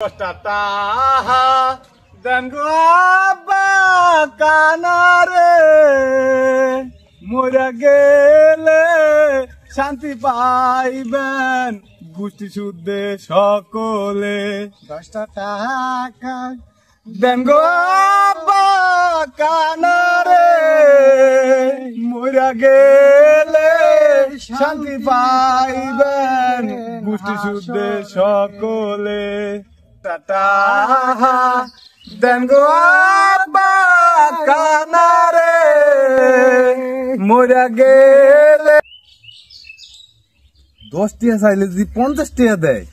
Tata দেন গো আব্বা কানারে মরে গেলে শান্তি পাইবেন গোষ্ঠী শুদ্ধে সকলে 10টা টাকা দেন গো আব্বা কানারে মরে গেলে শান্তি পাইবেন গোষ্ঠী শুদ্ধে সকলে টাটা দেন গো আব্বা কানারে মরে গেলে 10 টাকা চাইলে যদি 50 টাকা দেয়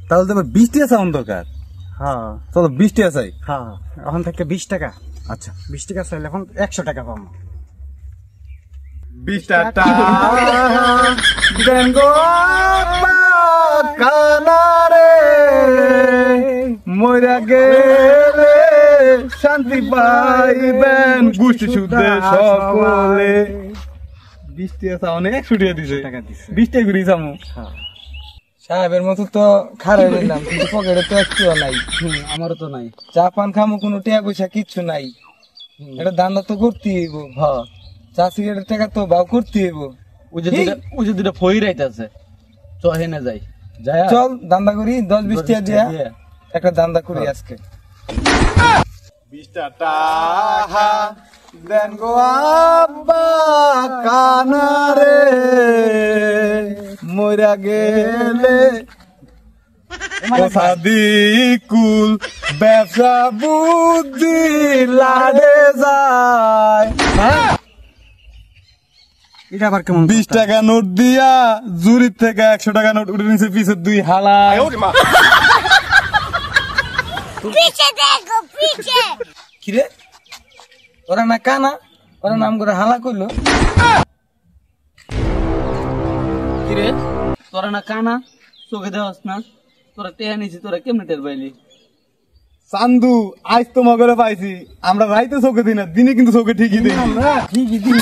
তাহলে তো 20 টাকা চাওয়ার দরকার। হ্যাঁ চলো 20 টাকা চাই। হ্যাঁ এখন থেকে 20 টাকা। আচ্ছা 20 টাকা চাইলে এখন 100 টাকা পাবো। 20 টাকা দেন গো আব্বা কানারে মরে গেলে শান্তি পাইবেন গোষ্ঠী শুদ্ধে সকলে। 20 টাকা চাও না 100 টাকা দিছে। 20 টাকা করে চামু। সাহেবের মতো তো খারাপ নিলাম কিন্তু পকেটে তো একটুও নাই। আমারও তো নাই। চা পান খামো কোনো টাকা পয়সা কিচ্ছু নাই। এটা দান্দা তো করতে হইব। হ্যাঁ চা সিগারেটের টাকা তো ভাও করতে হইব। ওই যে দুটা ফই রাইতাছে তো হেনে যাই চল দান্দা করি 10-20 টাকা দিয়া একটা দান্দা করি আজকে। 20 টাকা দেন গো আব্বা কানারে মরে গেলে সাদিকুল ব্যবসা বুদ্ধি লাড়ে যায়। এটা আবার কেমন? 20 টাকা নোট দিয়া জুরির থেকে 100 টাকা নোট উঠে নিচে পিছে 2 হালায়। पीछे देखो पीछे কিরে ওরা না কানা ওরা নাম করে হালা কইলো। কিরে তোরা না কানা চোখে দেওয়াস না তোরা টেয়া নিছি তোরা কেমনে টের পাইলি? চান্দু আজ তো মগরে পাইছি আমরা রাইতে চোখে দিই না দিনে কিন্তু চোখে ঠিকই দিই। ঠিকই দিন।